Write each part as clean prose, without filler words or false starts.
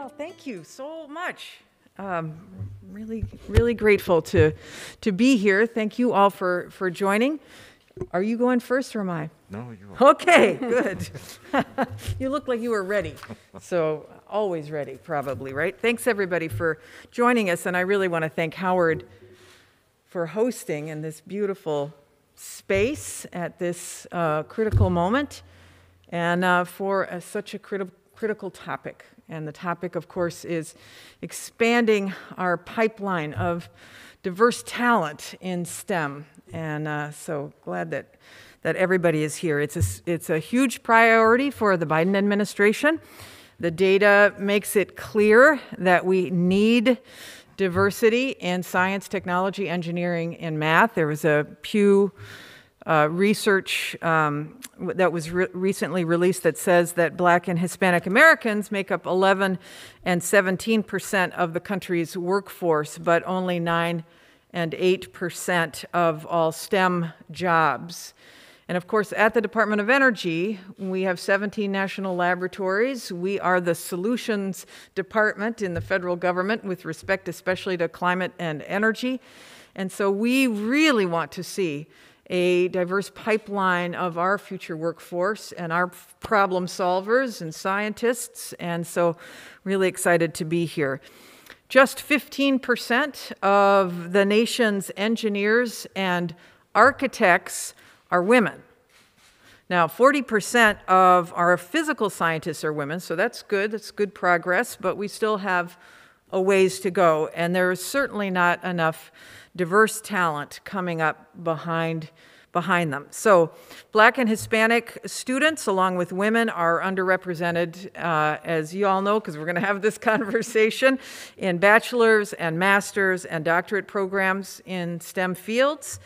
Well, thank you so much. Really grateful to be here. Thank you all for joining. Are you going first or am I? No, you are. Okay, good. You look like you were ready. So always ready, probably, right? Thanks everybody for joining us, and I really want to thank Howard for hosting in this beautiful space at this critical moment, and for such a critical topic. And the topic, of course, is expanding our pipeline of diverse talent in STEM. And so glad that everybody is here. It's a huge priority for the Biden administration. The data makes it clear that we need diversity in science, technology, engineering, and math. There was a Pew research that was recently released that says that Black and Hispanic Americans make up 11 and 17% of the country's workforce, but only 9 and 8% of all STEM jobs. And of course, at the Department of Energy, we have 17 national laboratories. We are the solutions department in the federal government with respect especially to climate and energy. And so we really want to see a diverse pipeline of our future workforce and our problem solvers and scientists, and so really excited to be here. Just 15% of the nation's engineers and architects are women. Now, 40% of our physical scientists are women, so that's good progress, but we still have a ways to go, and there is certainly not enough diverse talent coming up behind them. So Black and Hispanic students, along with women, are underrepresented, as you all know, because we're going to have this conversation, in bachelor's and master's and doctorate programs in STEM fields.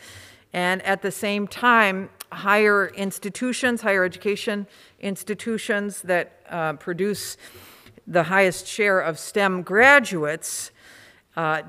And at the same time, higher education institutions that produce the highest share of STEM graduates,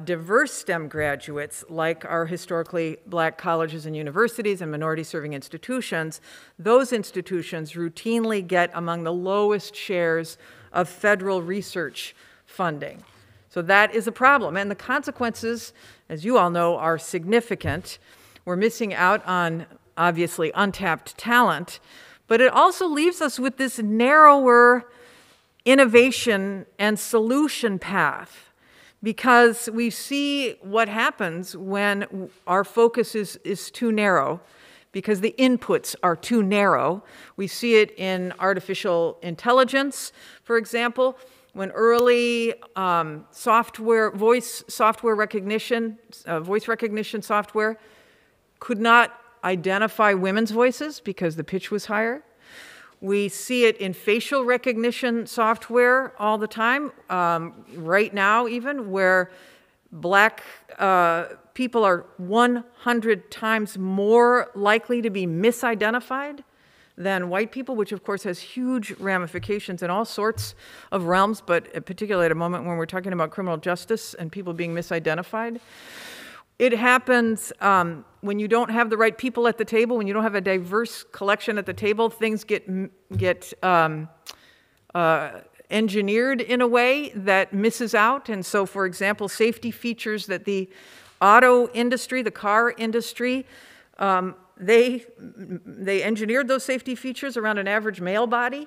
diverse STEM graduates, like our historically Black colleges and universities and minority-serving institutions, those institutions routinely get among the lowest shares of federal research funding. So that is a problem, and the consequences, as you all know, are significant. We're missing out on, obviously, untapped talent, but it also leaves us with this narrower innovation and solution path, because we see what happens when our focus is too narrow, because the inputs are too narrow. We see it in artificial intelligence, for example, when early voice recognition software could not identify women's voices because the pitch was higher. We see it in facial recognition software all the time, right now even, where Black people are 100 times more likely to be misidentified than white people, which of course has huge ramifications in all sorts of realms, but particularly at a moment when we're talking about criminal justice and people being misidentified. It happens when you don't have the right people at the table, when you don't have a diverse collection at the table, things get engineered in a way that misses out. And so, for example, safety features that the auto industry, the car industry, they engineered those safety features around an average male body,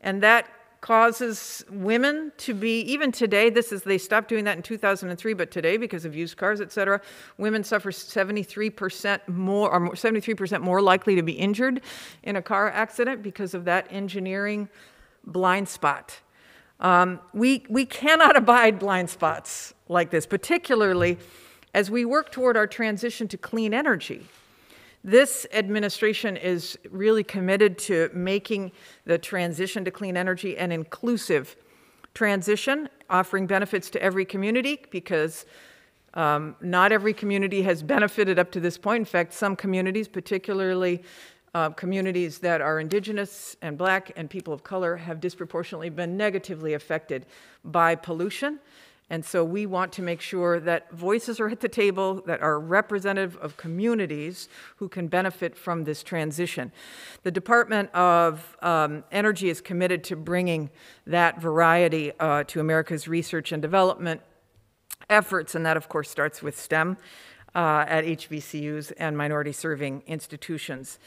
and that causes women to be, even today, they stopped doing that in 2003, but today, because of used cars, et cetera, women suffer 73% more likely to be injured in a car accident because of that engineering blind spot. We cannot abide blind spots like this, particularly as we work toward our transition to clean energy. This administration is really committed to making the transition to clean energy an inclusive transition, offering benefits to every community, because not every community has benefited up to this point. In fact, some communities, particularly communities that are Indigenous and Black and people of color, have disproportionately been negatively affected by pollution. And so we want to make sure that voices are at the table that are representative of communities who can benefit from this transition. The Department of Energy is committed to bringing that variety to America's research and development efforts, and that, of course, starts with STEM at HBCUs and minority-serving institutions.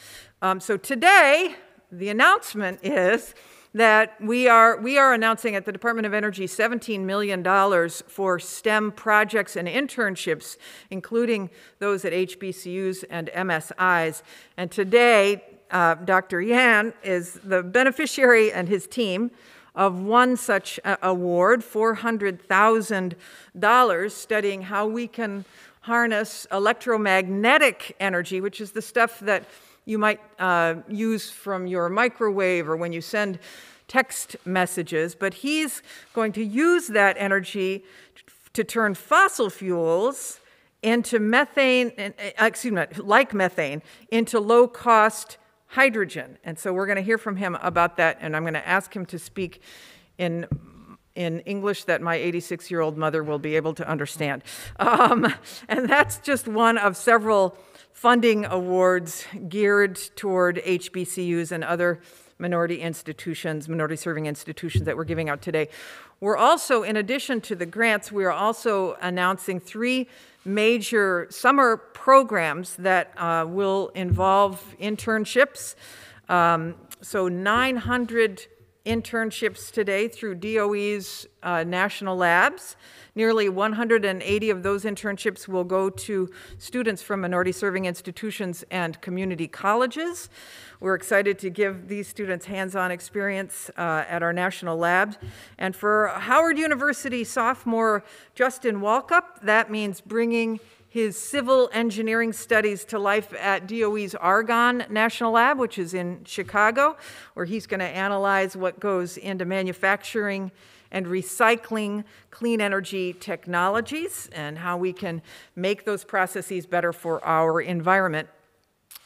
So today, the announcement is that we are announcing at the Department of Energy $17 million for STEM projects and internships, including those at HBCUs and MSIs. And today, Dr. Yan is the beneficiary and his team of one such award, $400,000, studying how we can harness electromagnetic energy, which is the stuff that you might use from your microwave or when you send text messages, but he's going to use that energy to turn fossil fuels into methane, like methane, into low-cost hydrogen. And so we're going to hear from him about that, and I'm going to ask him to speak in English that my 86-year-old mother will be able to understand. And that's just one of several funding awards geared toward HBCUs and other minority institutions, minority-serving institutions that we're giving out today. We're also, in addition to the grants, we are also announcing 3 major summer programs that will involve internships. So 900 internships today through DOE's national labs. Nearly 180 of those internships will go to students from minority-serving institutions and community colleges. We're excited to give these students hands-on experience at our national labs. And for Howard University sophomore Justin Walkup, that means bringing his civil engineering studies to life at DOE's Argonne National Lab, which is in Chicago, where he's going to analyze what goes into manufacturing and recycling clean energy technologies and how we can make those processes better for our environment.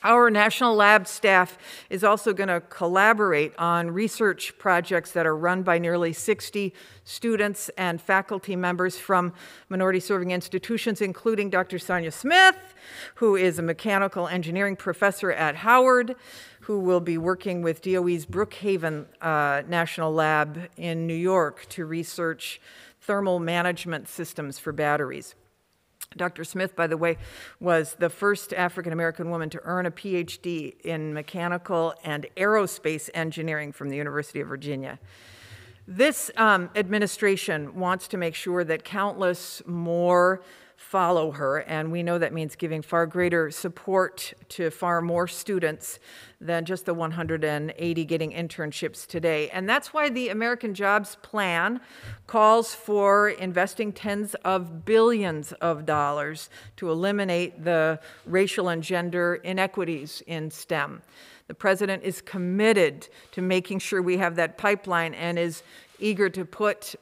Our national lab staff is also going to collaborate on research projects that are run by nearly 60 students and faculty members from minority-serving institutions, including Dr. Sonia Smith, who is a mechanical engineering professor at Howard, who will be working with DOE's Brookhaven National Lab in New York to research thermal management systems for batteries. Dr. Smith, by the way, was the first African-American woman to earn a PhD in mechanical and aerospace engineering from the University of Virginia. This administration wants to make sure that countless more follow her, and we know that means giving far greater support to far more students than just the 180 getting internships today. And that's why the American Jobs Plan calls for investing tens of billions of dollars to eliminate the racial and gender inequities in STEM. The president is committed to making sure we have that pipeline and is eager to put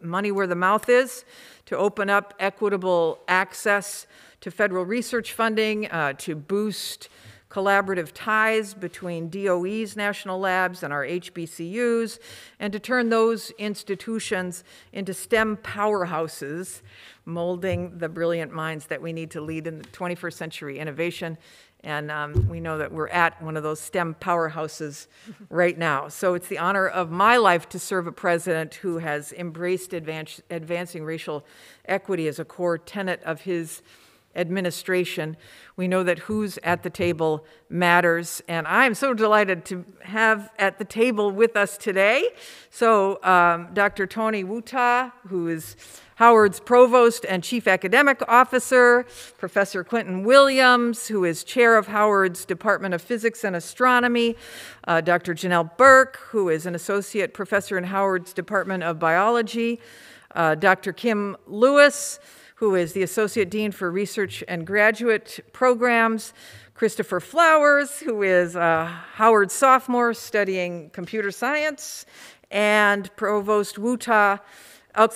money where the mouth is, to open up equitable access to federal research funding, to boost collaborative ties between DOE's national labs and our HBCUs, and to turn those institutions into STEM powerhouses, molding the brilliant minds that we need to lead in the 21st century innovation. And we know that we're at one of those STEM powerhouses right now. So it's the honor of my life to serve a president who has embraced advancing racial equity as a core tenet of his administration. We know that who's at the table matters, and I'm so delighted to have at the table with us today. So Dr. Tony Wuta, who is Howard's Provost and Chief Academic Officer, Professor Quentin Williams, who is Chair of Howard's Department of Physics and Astronomy, Dr. Janelle Burke, who is an Associate Professor in Howard's Department of Biology, Dr. Kim Lewis, who is the Associate Dean for Research and Graduate Programs, Christopher Flowers, who is a Howard sophomore studying computer science, and Provost Wuta, of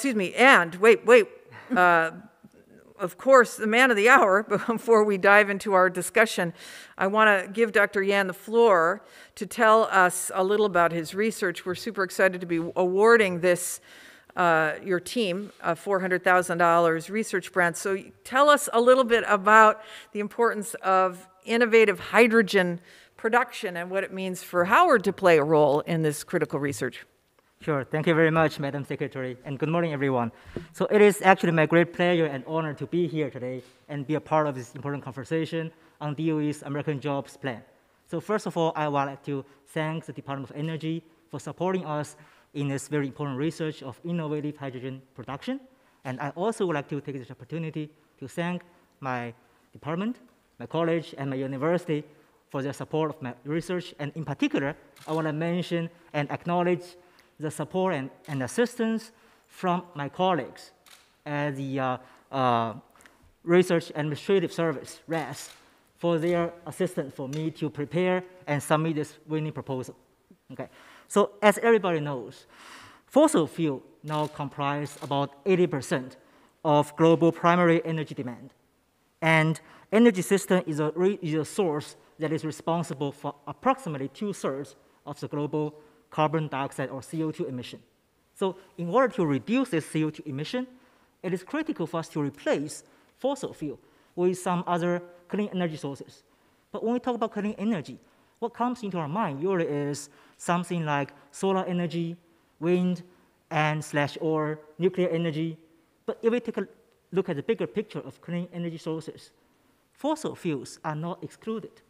course, the man of the hour, but before we dive into our discussion, I want to give Dr. Yan the floor to tell us a little about his research. We're super excited to be awarding this your team a $400,000 research grant. So tell us a little bit about the importance of innovative hydrogen production and what it means for Howard to play a role in this critical research. Sure. Thank you very much, Madam Secretary, and good morning, everyone. So it is actually my great pleasure and honor to be here today and be a part of this important conversation on DOE's American Jobs Plan. So first of all, I would like to thank the Department of Energy for supporting us in this very important research of innovative hydrogen production. And I also would like to take this opportunity to thank my department, my college, and my university for their support of my research. And in particular, I want to mention and acknowledge the support and assistance from my colleagues at the Research Administrative Service, RAS, for their assistance for me to prepare and submit this winning proposal. Okay. So as everybody knows, fossil fuel now comprise about 80% of global primary energy demand. And energy system is a source that is responsible for approximately 2/3 of the global carbon dioxide or CO2 emission. So in order to reduce this CO2 emission, it is critical for us to replace fossil fuel with some other clean energy sources. But when we talk about clean energy, what comes into our mind usually is something like solar energy, wind, and/or nuclear energy. But if we take a look at the bigger picture of clean energy sources, fossil fuels are not excluded,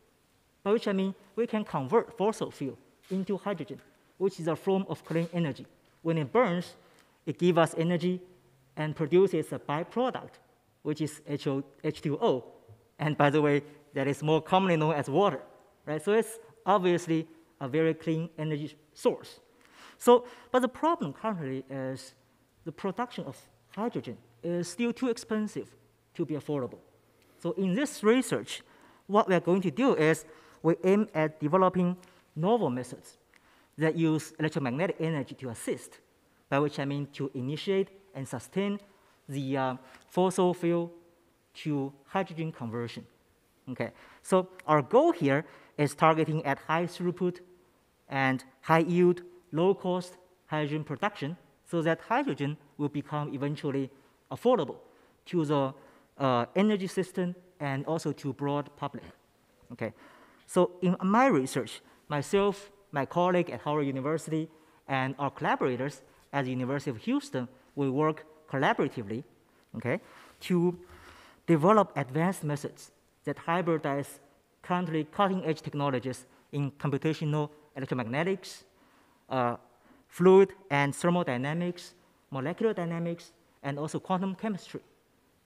by which I mean we can convert fossil fuel into hydrogen, which is a form of clean energy. When it burns, it gives us energy and produces a byproduct, which is H2O. And by the way, that is more commonly known as water, right? So it's obviously a very clean energy source. So, but the problem currently is the production of hydrogen is still too expensive to be affordable. So in this research, what we're going to do is we aim at developing novel methods that use electromagnetic energy to assist, by which I mean to initiate and sustain the fossil fuel to hydrogen conversion. Okay, so our goal here is targeting at high throughput and high yield, low cost hydrogen production so that hydrogen will become eventually affordable to the energy system and also to broad public. Okay, so in my research, myself, my colleague at Howard University, and our collaborators at the University of Houston will work collaboratively, okay, to develop advanced methods that hybridize currently cutting-edge technologies in computational electromagnetics, fluid and thermodynamics, molecular dynamics, and also quantum chemistry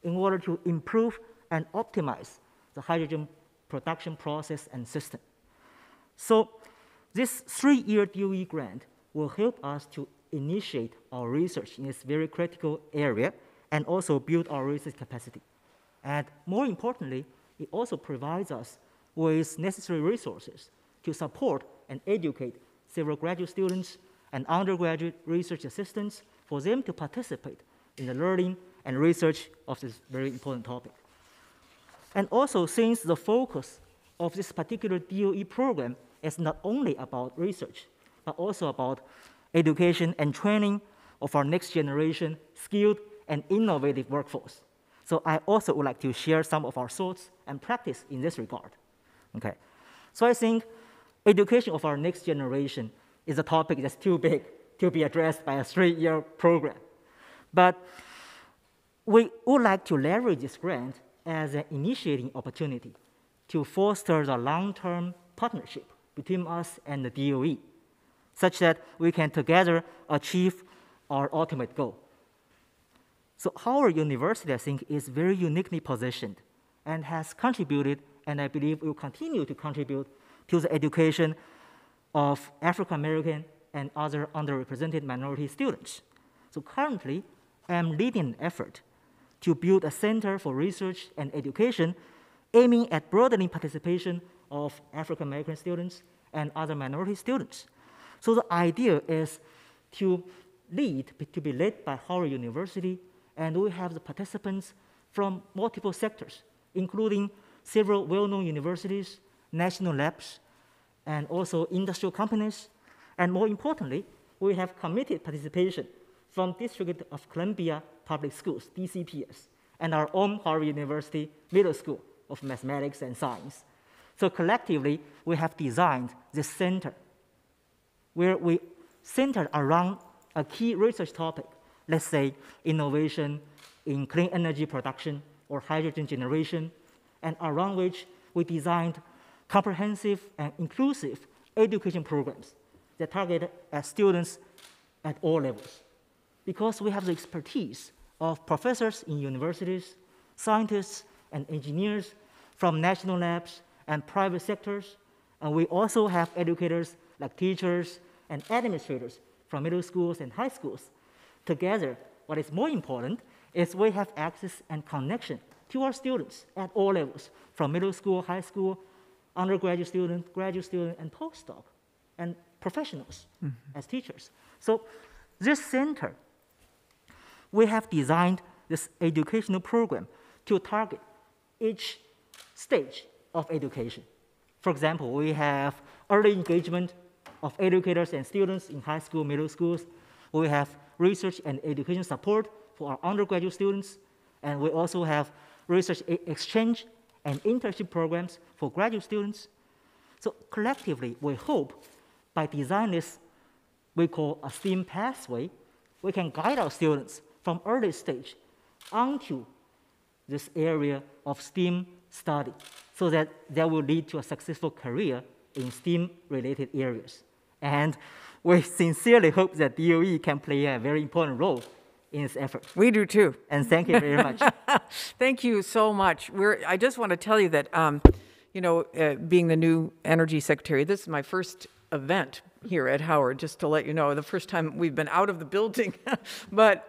in order to improve and optimize the hydrogen production process and system. So this 3-year DOE grant will help us to initiate our research in this very critical area and also build our research capacity. And more importantly, it also provides us with necessary resources to support and educate several graduate students and undergraduate research assistants for them to participate in the learning and research of this very important topic. And also, since the focus of this particular DOE program is not only about research, but also about education and training of our next generation skilled and innovative workforce. So I also would like to share some of our thoughts and practice in this regard. Okay. So I think education of our next generation is a topic that's too big to be addressed by a 3-year program. But we would like to leverage this grant as an initiating opportunity to foster the long-term partnership between us and the DOE, such that we can together achieve our ultimate goal. So Howard University, I think, is very uniquely positioned and has contributed, and I believe will continue to contribute to the education of African American and other underrepresented minority students. So currently, I'm leading an effort to build a center for research and education aiming at broadening participation of African American students and other minority students. So the idea is to be led by Howard University, and we have the participants from multiple sectors, including several well-known universities, national labs, and also industrial companies. And more importantly, we have committed participation from District of Columbia Public Schools, DCPS, and our own Harvard University Middle School of Mathematics and Science. So collectively, we have designed this center where we centered around a key research topic, let's say innovation in clean energy production or hydrogen generation, and around which we designed comprehensive and inclusive education programs that target at students at all levels. Because we have the expertise of professors in universities, scientists, and engineers from national labs and private sectors, and we also have educators like teachers and administrators from middle schools and high schools. Together, what is more important is we have access and connection to our students at all levels, from middle school, high school, undergraduate student, graduate student, and postdoc, and professionals as teachers. So this center, we have designed this educational program to target each stage of education. For example, we have early engagement of educators and students in high school, middle schools. We have research and education support for our undergraduate students. And we also have research exchange and internship programs for graduate students. So collectively, we hope by designing this, we call a STEAM pathway, we can guide our students from early stage onto this area of STEAM study so that that will lead to a successful career in STEAM-related areas. And we sincerely hope that DOE can play a very important role in this effort. We do too. And thank you very much. Thank you so much. I just want to tell you that, being the new energy secretary, this is my first event here at Howard, just to let you know, the first time we've been out of the building. But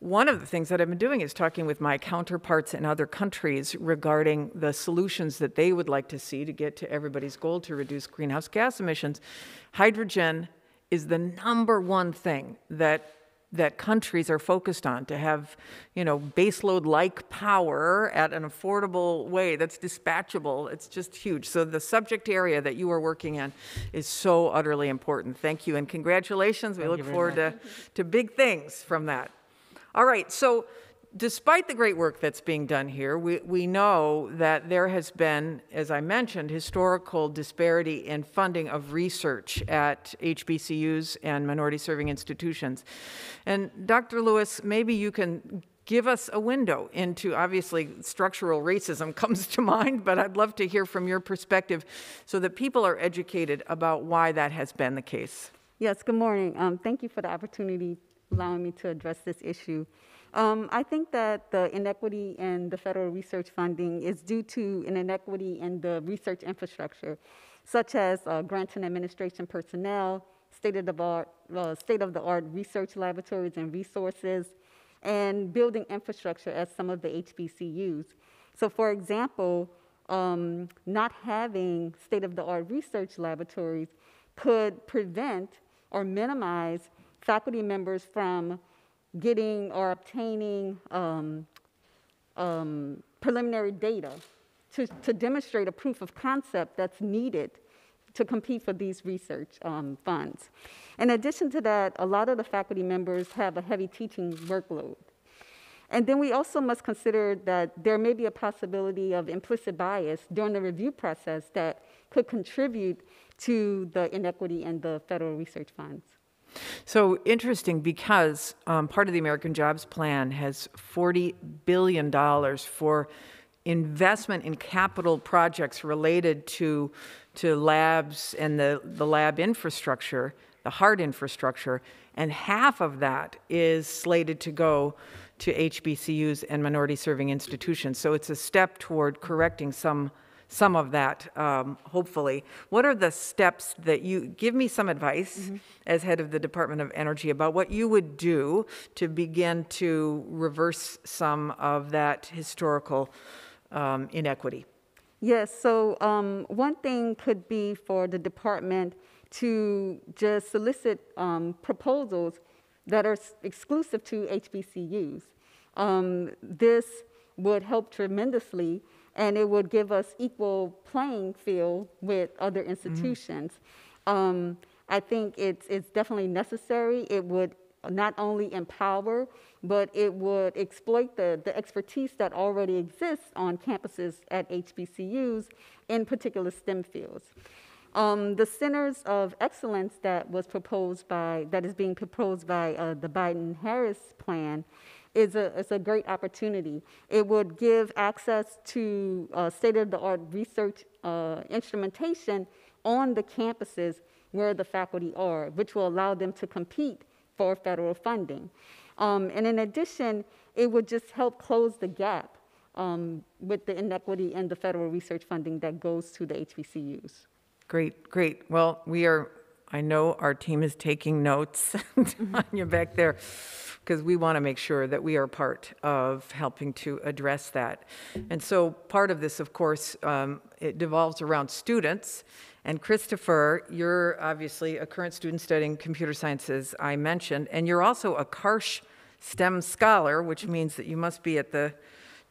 one of the things that I've been doing is talking with my counterparts in other countries regarding the solutions that they would like to see to get to everybody's goal to reduce greenhouse gas emissions. Hydrogen is the #1 thing that countries are focused on, to have, baseload-like power at an affordable way that's dispatchable. It's just huge. So the subject area that you are working in is so utterly important. Thank you, and congratulations. We look forward to big things from that. All right, so despite the great work that's being done here, we know that there has been, as I mentioned, historical disparity in funding of research at HBCUs and minority-serving institutions. And Dr. Lewis, maybe you can give us a window into, obviously, structural racism comes to mind, but I'd love to hear from your perspective so that people are educated about why that has been the case. Yes, good morning. Thank you for the opportunity allowing me to address this issue. I think that the inequity in the federal research funding is due to an inequity in the research infrastructure, such as grants and administration personnel, state-of-the-art research laboratories and resources, and building infrastructure at some of the HBCUs. So for example, not having state-of-the-art research laboratories could prevent or minimize faculty members from getting or obtaining preliminary data to demonstrate a proof of concept that's needed to compete for these research funds. In addition to that, a lot of the faculty members have a heavy teaching workload. And then we also must consider that there may be a possibility of implicit bias during the review process that could contribute to the inequity in the federal research funds. So interesting, because part of the American Jobs Plan has $40 billion for investment in capital projects related to labs and the lab infrastructure, the hard infrastructure, and half of that is slated to go to HBCUs and minority-serving institutions. So it's a step toward correcting some of that, hopefully. What are the steps that you, give me some advice as head of the Department of Energy about what you would do to begin to reverse some of that historical inequity? Yes, so one thing could be for the department to just solicit proposals that are exclusive to HBCUs. This would help tremendously, and it would give us equal playing field with other institutions. I think it's definitely necessary. It would not only empower, but it would exploit the expertise that already exists on campuses at HBCUs in particular STEM fields. The Centers of Excellence that is being proposed by the Biden-Harris plan is a great opportunity. It would give access to state-of-the-art research instrumentation on the campuses where the faculty are, which will allow them to compete for federal funding. And in addition, it would just help close the gap with the inequity in the federal research funding that goes to the HBCUs. Great, great. Well, I know our team is taking notes on you back there, because we want to make sure that we are part of helping to address that. And so part of this, of course, it devolves around students. And Christopher, you're obviously a current student studying computer sciences, I mentioned, and you're also a Karsh STEM scholar, which means that you must be at the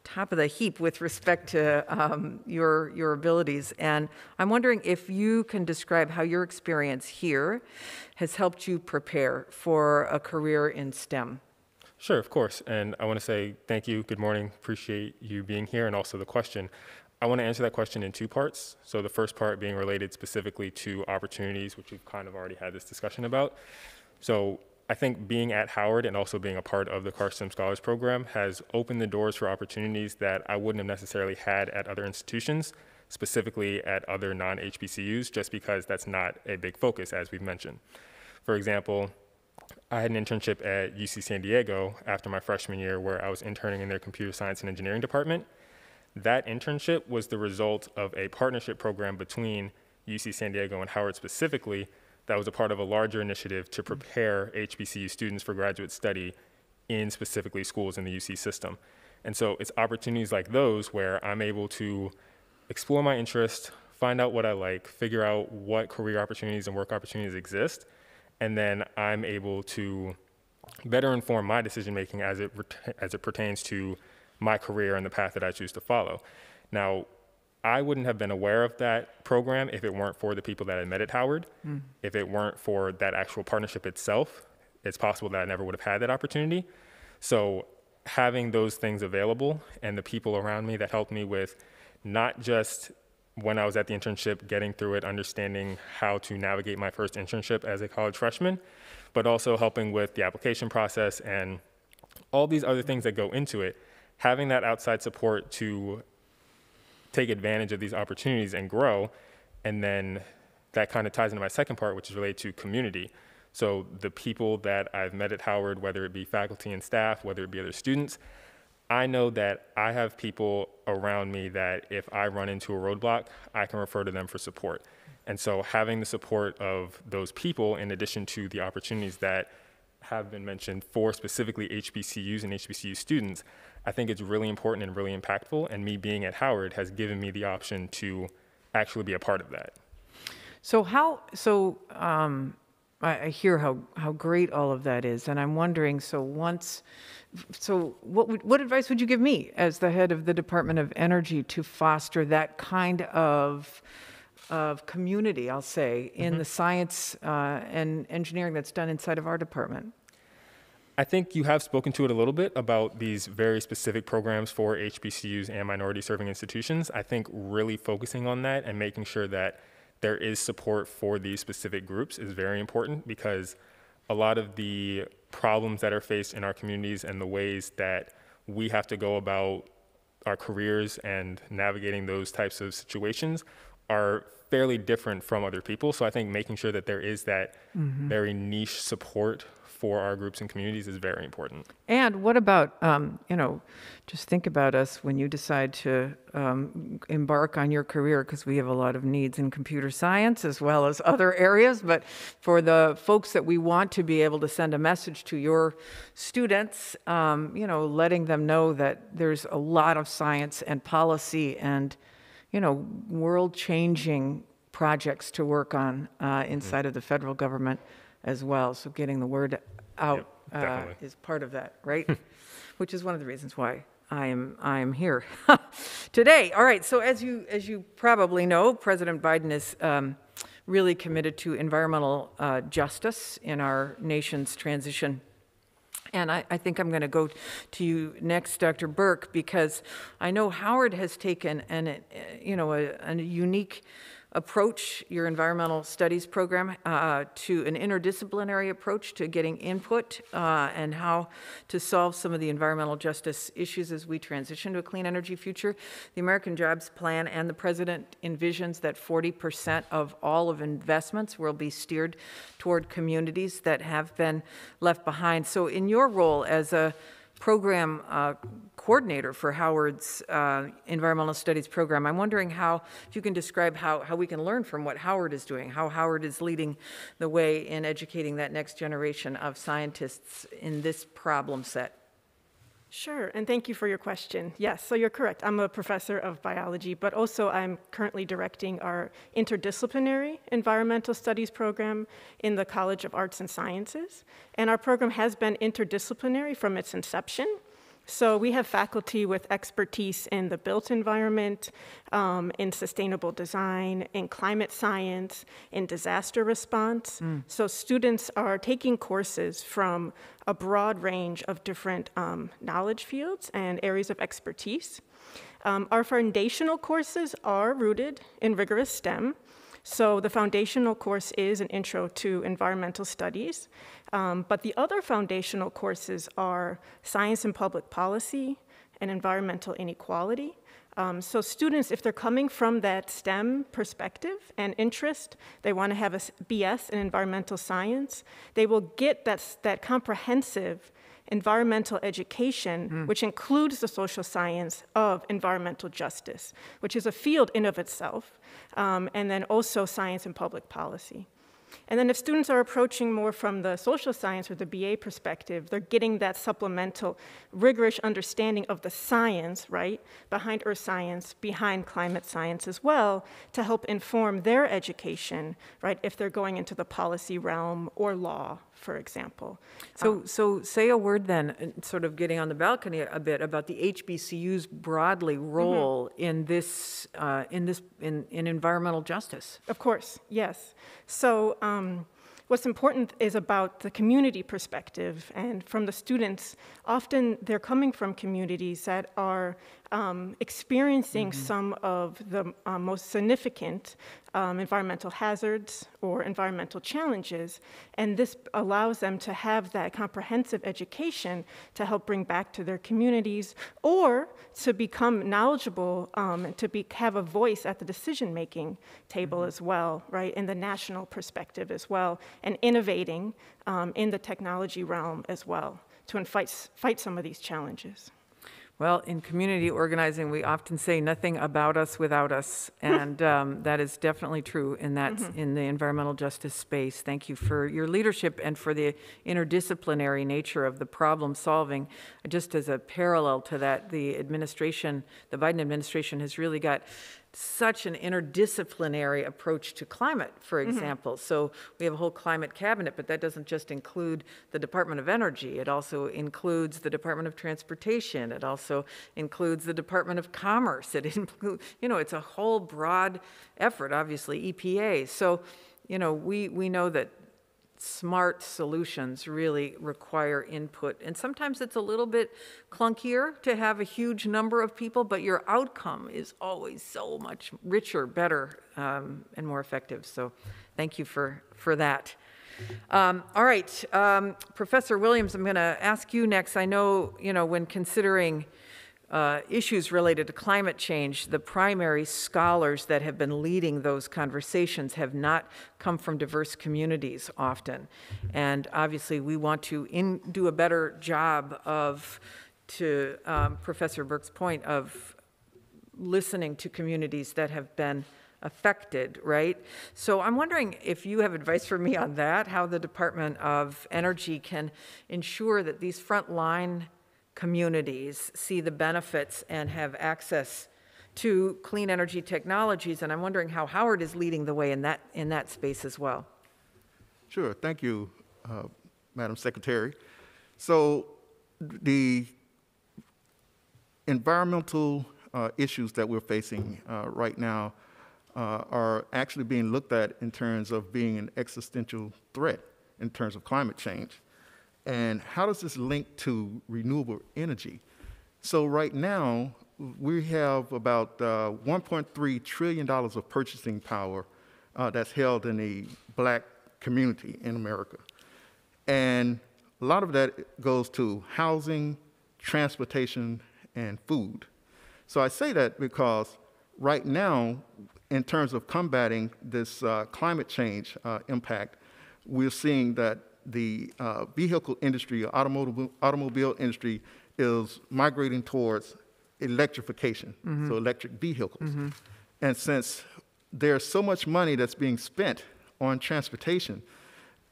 top of the heap with respect to your abilities. And I'm wondering if you can describe how your experience here has helped you prepare for a career in STEM. Sure, of course. And I want to say thank you, good morning, appreciate you being here, and also the question. I want to answer that question in two parts. So the first part being related specifically to opportunities, which we've kind of already had this discussion about. So I think being at Howard and also being a part of the Karsh STEM Scholars Program has opened the doors for opportunities that I wouldn't have necessarily had at other institutions, specifically at other non-HBCUs, just because that's not a big focus, as we've mentioned. For example, I had an internship at UC San Diego after my freshman year where I was interning in their computer science and engineering department. That internship was the result of a partnership program between UC San Diego and Howard specifically that was a part of a larger initiative to prepare HBCU students for graduate study in specifically schools in the UC system. And so it's opportunities like those where I'm able to explore my interest, find out what I like, figure out what career opportunities and work opportunities exist, and then I'm able to better inform my decision-making as it pertains to my career and the path that I choose to follow. Now, I wouldn't have been aware of that program if it weren't for the people that I met at Howard. If it weren't for that actual partnership itself, it's possible that I never would have had that opportunity. So having those things available and the people around me that helped me with not just when I was at the internship, getting through it, understanding how to navigate my first internship as a college freshman, but also helping with the application process and all these other things that go into it, having that outside support to take advantage of these opportunities and grow. And then that kind of ties into my second part, which is related to community. So the people that I've met at Howard, whether it be faculty and staff, whether it be other students, I know that I have people around me that if I run into a roadblock, I can refer to them for support. And so having the support of those people, in addition to the opportunities that have been mentioned for specifically HBCUs and HBCU students, I think it's really important and really impactful, and me being at Howard has given me the option to actually be a part of that. I hear how great all of that is, and I'm wondering, what advice would you give me as the head of the Department of Energy to foster that kind of community, I'll say, in the science and engineering that's done inside of our department? I think you have spoken to it a little bit about these very specific programs for HBCUs and minority serving institutions. I think really focusing on that and making sure that there is support for these specific groups is very important, because a lot of the problems that are faced in our communities and the ways that we have to go about our careers and navigating those types of situations are fairly different from other people. So I think making sure that there is that very niche support for our groups and communities is very important. And what about, just think about us when you decide to embark on your career, because we have a lot of needs in computer science as well as other areas, but for the folks that we want to be able to send a message to your students, letting them know that there's a lot of science and policy and, world-changing projects to work on inside of the federal government as well. So getting the word out is part of that, right? Which is one of the reasons why I am here today. All right. So as you probably know, President Biden is really committed to environmental justice in our nation's transition And I think I'm going to go to you next, Dr. Burke, because I know Howard has taken a unique approach, your environmental studies program, to an interdisciplinary approach to getting input and how to solve some of the environmental justice issues as we transition to a clean energy future. The American Jobs Plan and the President envisions that 40% of all of investments will be steered toward communities that have been left behind. So in your role as a program coordinator for Howard's environmental studies program, I'm wondering if you can describe how we can learn from what Howard is doing, how Howard is leading the way in educating that next generation of scientists in this problem set. Sure, and thank you for your question. Yes, so you're correct. I'm a professor of biology, but also I'm currently directing our interdisciplinary environmental studies program in the College of Arts and Sciences. And our program has been interdisciplinary from its inception. So we have faculty with expertise in the built environment, in sustainable design, in climate science, in disaster response. So students are taking courses from a broad range of different knowledge fields and areas of expertise. Our foundational courses are rooted in rigorous STEM. So the foundational course is an intro to environmental studies, but the other foundational courses are science and public policy and environmental inequality. So students, if they're coming from that STEM perspective and interest, they want to have a BS in environmental science, they will get that comprehensive environmental education, which includes the social science of environmental justice, which is a field in of itself, and then also science and public policy. And then if students are approaching more from the social science or the BA perspective, they're getting that supplemental rigorous understanding of the science, right, behind earth science, behind climate science as well, to help inform their education, right, if they're going into the policy realm or law, for example. So say a word then, sort of getting on the balcony a bit, about the HBCU's broadly role in this, in environmental justice. Of course, yes. So what's important is about the community perspective, and from the students, often they're coming from communities that are experiencing some of the most significant environmental hazards or environmental challenges, and this allows them to have that comprehensive education to help bring back to their communities or to become knowledgeable and to have a voice at the decision-making table as well, right, in the national perspective as well, and innovating in the technology realm as well to fight some of these challenges. Well, in community organizing, we often say nothing about us without us, and that is definitely true in that in the environmental justice space. Thank you for your leadership and for the interdisciplinary nature of the problem solving. Just as a parallel to that, the Biden administration has really got such an interdisciplinary approach to climate, for example. So we have a whole climate cabinet, but that doesn't just include the Department of Energy. It also includes the Department of Transportation. It also includes the Department of Commerce. It includes, it's a whole broad effort, obviously, EPA. So, we know that smart solutions really require input. And sometimes it's a little bit clunkier to have a huge number of people, but your outcome is always so much richer, better, and more effective. So thank you for that. All right, Professor Williams, I'm going to ask you next. I know, when considering issues related to climate change, the primary scholars that have been leading those conversations have not come from diverse communities often. And obviously we want to do a better job to Professor Burke's point, of listening to communities that have been affected, right? So I'm wondering if you have advice for me on that, how the Department of Energy can ensure that these frontline communities see the benefits and have access to clean energy technologies, and I'm wondering how Howard is leading the way in that space as well. Sure, thank you, Madam Secretary. So the environmental issues that we're facing right now are actually being looked at in terms of being an existential threat in terms of climate change. And how does this link to renewable energy? So right now, we have about $1.3 trillion of purchasing power that's held in the Black community in America. And a lot of that goes to housing, transportation, and food. So I say that because right now, in terms of combating this climate change impact, we're seeing that the vehicle industry, automobile industry, is migrating towards electrification, so electric vehicles. And since there's so much money that's being spent on transportation,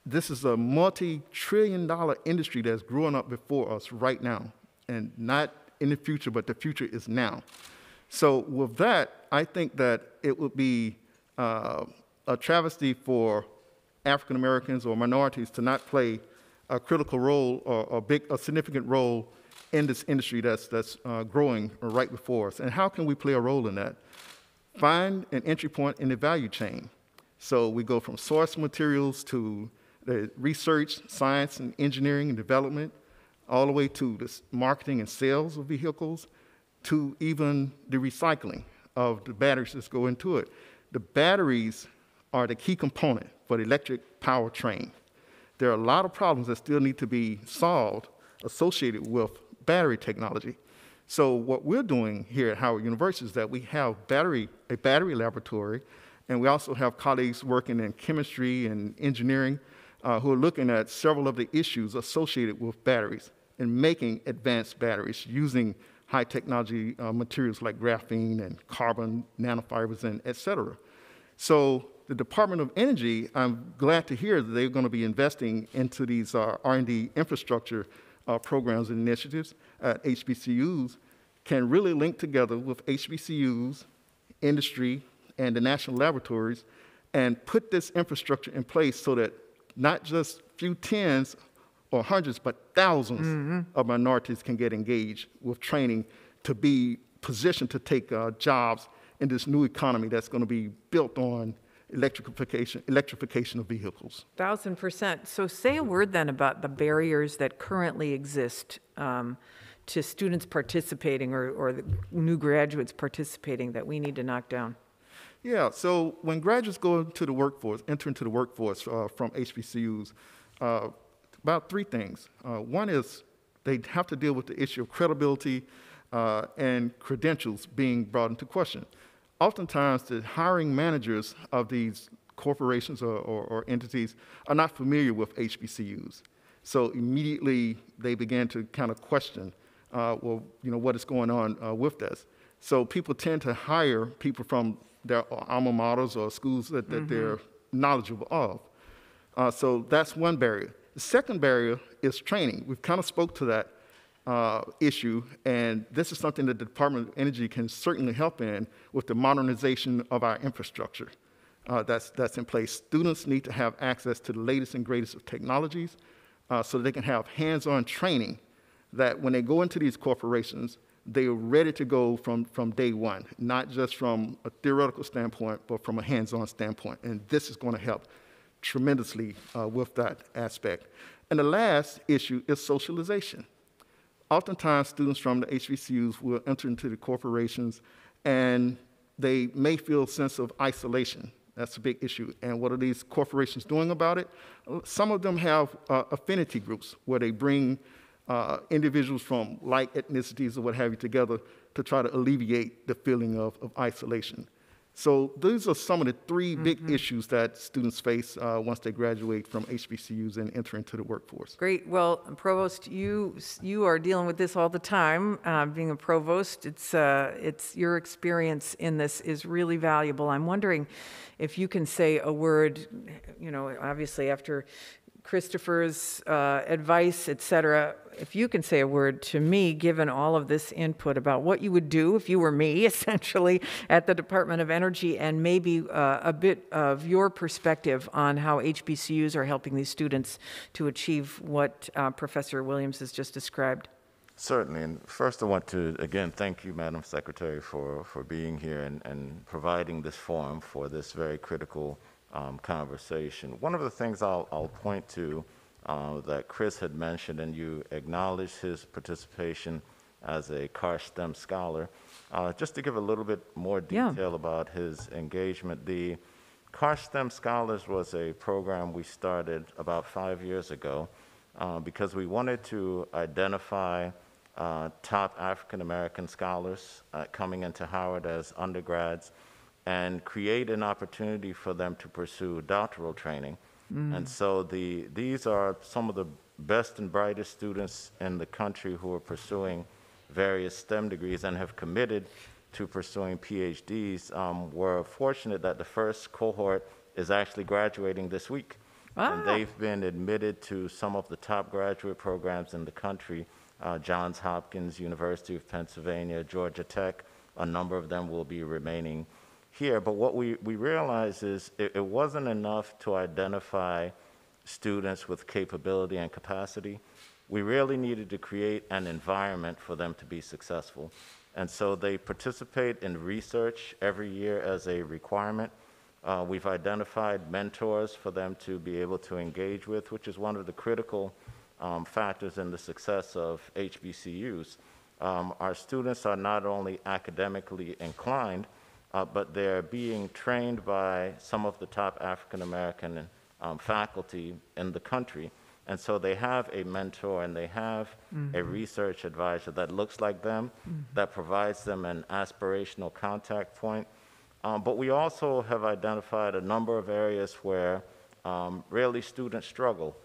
this is a multi-trillion-dollar industry that's growing up before us right now, and not in the future, but the future is now. So with that, I think that it would be a travesty for African Americans or minorities to not play a critical role or a significant role in this industry that's growing right before us. And how can we play a role in that? Find an entry point in the value chain. So we go from source materials to the research, science, and engineering and development, all the way to the marketing and sales of vehicles, to even the recycling of the batteries that go into it. The batteries are the key component for the electric powertrain. There are a lot of problems that still need to be solved associated with battery technology. So what we're doing here at Howard University is that we have a battery laboratory, and we also have colleagues working in chemistry and engineering who are looking at several of the issues associated with batteries and making advanced batteries using high technology materials like graphene and carbon nanofibers and et cetera. So the Department of Energy, I'm glad to hear that they're going to be investing into these R&D infrastructure programs and initiatives at HBCUs, can really link together with HBCUs, industry, and the national laboratories, and put this infrastructure in place so that not just few tens or hundreds, but thousands of minorities can get engaged with training to be positioned to take jobs in this new economy that's going to be built on electrification of vehicles. 1,000%. So say a word then about the barriers that currently exist to students participating or the new graduates participating that we need to knock down. Yeah, so when graduates go into the workforce, enter into the workforce from HBCUs, about three things. One is they have to deal with the issue of credibility and credentials being brought into question. Oftentimes, the hiring managers of these corporations or entities are not familiar with HBCUs. So immediately, they begin to kind of question, well, you know, what is going on with this. So people tend to hire people from their alma maters or schools that they're knowledgeable of. So that's one barrier. The second barrier is training. We've kind of spoke to that issue, and this is something that the Department of Energy can certainly help in with the modernization of our infrastructure that's in place. Students need to have access to the latest and greatest of technologies so that they can have hands-on training that when they go into these corporations, they are ready to go from day one, not just from a theoretical standpoint, but from a hands-on standpoint. And this is going to help tremendously with that aspect. And the last issue is socialization. Oftentimes, students from the HBCUs will enter into the corporations, and they may feel a sense of isolation. That's a big issue. And what are these corporations doing about it? Some of them have affinity groups where they bring individuals from like ethnicities or what have you together to try to alleviate the feeling of isolation. So these are some of the three big issues that students face once they graduate from HBCUs and enter into the workforce. Great. Well, Provost, you are dealing with this all the time. Being a provost, it's your experience in this is really valuable. I'm wondering if you can say a word, you know, obviously after Christopher's advice, et cetera, if you can say a word to me, given all of this input about what you would do if you were me, essentially, at the Department of Energy, and maybe a bit of your perspective on how HBCUs are helping these students to achieve what Professor Williams has just described. Certainly, and first I want to, again, thank you, Madam Secretary, for being here and providing this forum for this very critical conversation. One of the things I'll point to that Chris had mentioned, and you acknowledged his participation as a Karsh STEM scholar. Just to give a little bit more detail about his engagement, the Karsh STEM Scholars was a program we started about 5 years ago because we wanted to identify top African American scholars coming into Howard as undergrads and create an opportunity for them to pursue doctoral training. And so these are some of the best and brightest students in the country who are pursuing various STEM degrees and have committed to pursuing PhDs. We're fortunate that the first cohort is actually graduating this week. And they've been admitted to some of the top graduate programs in the country, Johns Hopkins, University of Pennsylvania, Georgia Tech. A number of them will be remaining here. But what we realized is it wasn't enough to identify students with capability and capacity. We really needed to create an environment for them to be successful. And so they participate in research every year as a requirement. We've identified mentors for them to be able to engage with, which is one of the critical factors in the success of HBCUs. Our students are not only academically inclined, but they're being trained by some of the top African American faculty in the country. And so they have a mentor and they have a research advisor that looks like them, that provides them an aspirational contact point. But we also have identified a number of areas where really students struggle.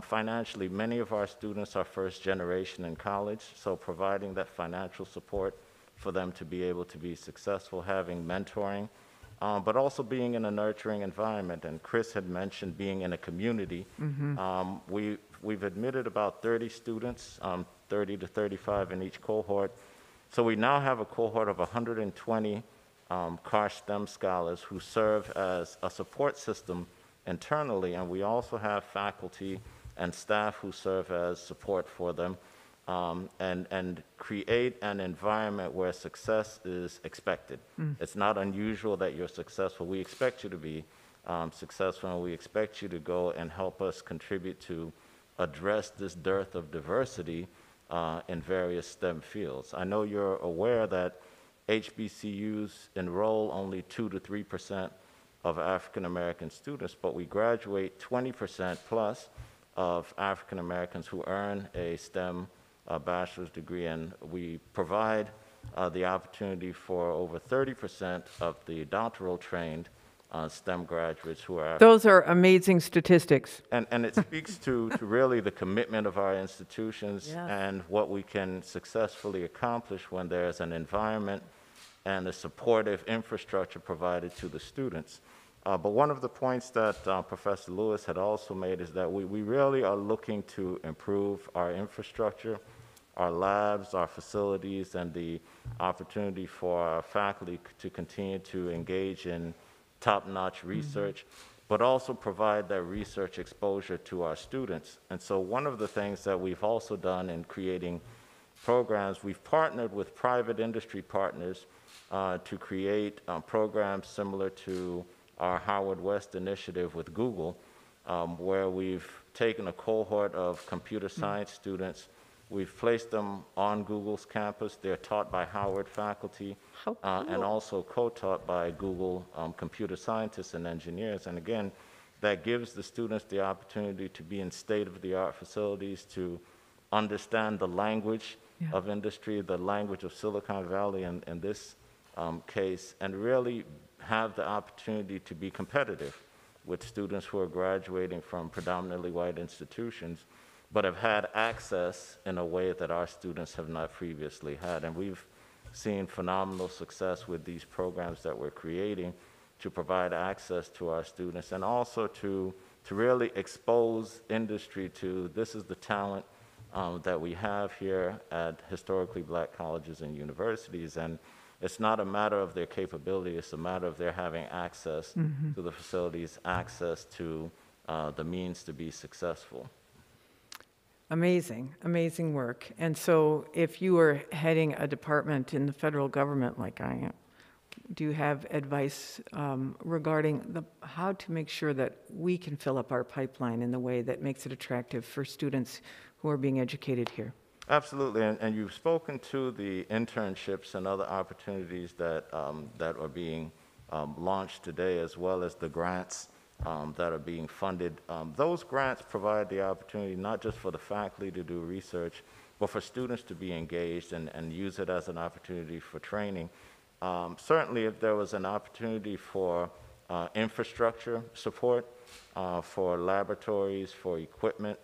Financially, many of our students are first generation in college, so providing that financial support for them to be able to be successful, having mentoring, but also being in a nurturing environment. And Chris had mentioned being in a community. We've admitted about 30 students, 30 to 35 in each cohort. So we now have a cohort of 120 Karsh STEM scholars who serve as a support system internally, and we also have faculty and staff who serve as support for them, and create an environment where success is expected. It's not unusual that you're successful. We expect you to be successful, and we expect you to go and help us contribute to address this dearth of diversity in various STEM fields. I know you're aware that HBCUs enroll only 2 to 3% of African American students, but we graduate 20% plus of African Americans who earn a STEM bachelor's degree, and we provide the opportunity for over 30% of the doctoral trained STEM graduates who are Those are amazing statistics. and it speaks to really the commitment of our institutions and what we can successfully accomplish when there's an environment and a supportive infrastructure provided to the students. But one of the points that Professor Lewis had also made is that we really are looking to improve our infrastructure, our labs, our facilities, and the opportunity for our faculty to continue to engage in top-notch research, but also provide that research exposure to our students. And so one of the things that we've also done in creating programs, we've partnered with private industry partners to create programs similar to our Howard West initiative with Google, where we've taken a cohort of computer science students. We've placed them on Google's campus. They're taught by Howard faculty and also co-taught by Google computer scientists and engineers. And again, that gives the students the opportunity to be in state-of-the-art facilities, to understand the language of industry, the language of Silicon Valley in this case, and really have the opportunity to be competitive with students who are graduating from predominantly white institutions, but have had access in a way that our students have not previously had. And we've seen phenomenal success with these programs that we're creating to provide access to our students, and also to really expose industry to this is the talent that we have here at historically black colleges and universities. And it's not a matter of their capability, it's a matter of their having access to the facilities, access to the means to be successful. Amazing, amazing work. And so if you were heading a department in the federal government like I am, do you have advice regarding how to make sure that we can fill up our pipeline in the way that makes it attractive for students who are being educated here? Absolutely, and you've spoken to the internships and other opportunities that that are being launched today, as well as the grants that are being funded. Those grants provide the opportunity not just for the faculty to do research, but for students to be engaged and use it as an opportunity for training. Certainly, if there was an opportunity for infrastructure support, for laboratories, for equipment,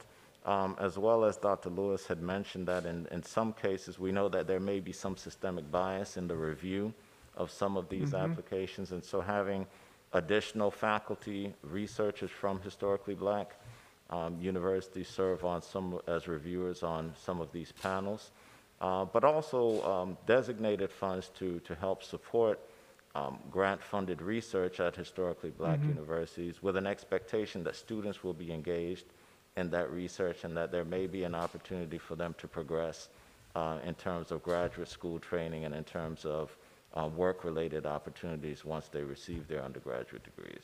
as well as Dr. Lewis had mentioned that in some cases we know that there may be some systemic bias in the review of some of these applications, and so having additional faculty researchers from historically black universities serve on as reviewers on some of these panels, but also designated funds to help support grant-funded research at historically black universities with an expectation that students will be engaged in that research and that there may be an opportunity for them to progress in terms of graduate school training and in terms of work-related opportunities once they receive their undergraduate degrees.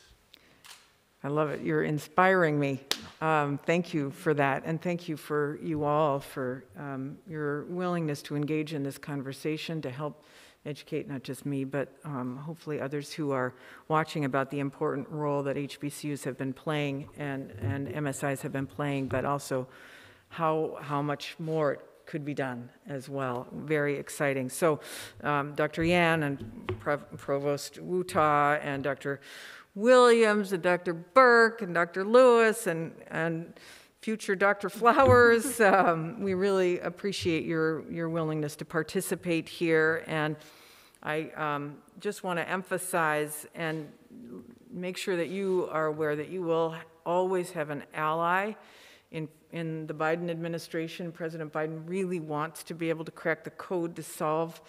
I love it. You're inspiring me. Thank you for that, and thank you for you all for your willingness to engage in this conversation to help educate not just me, but hopefully others who are watching about the important role that HBCUs have been playing and MSIs have been playing, but also how much more it could be done as well. Very exciting. So Dr. Yan and Provost Wutah and Dr. Williams and Dr. Burke and Dr. Lewis and future Dr. Flowers, we really appreciate your willingness to participate here. And I just want to emphasize and make sure that you are aware that you will always have an ally in the Biden administration. President Biden really wants to be able to crack the code to solve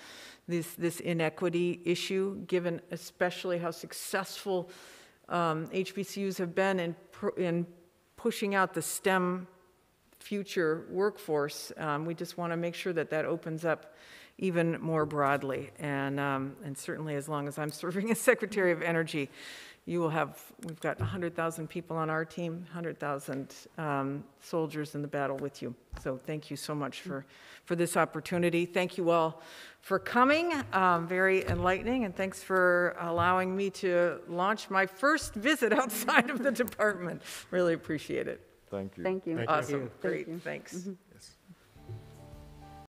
this inequity issue, given especially how successful HBCUs have been in pushing out the STEM future workforce. We just want to make sure that opens up even more broadly. And certainly as long as I'm serving as Secretary of Energy, we've got 100,000 people on our team, 100,000 soldiers in the battle with you. So thank you so much for this opportunity. Thank you all for coming, very enlightening, and thanks for allowing me to launch my first visit outside of the department. Really appreciate it. Thank you. Thank you. Thank you. Awesome, great, Thank you. thanks.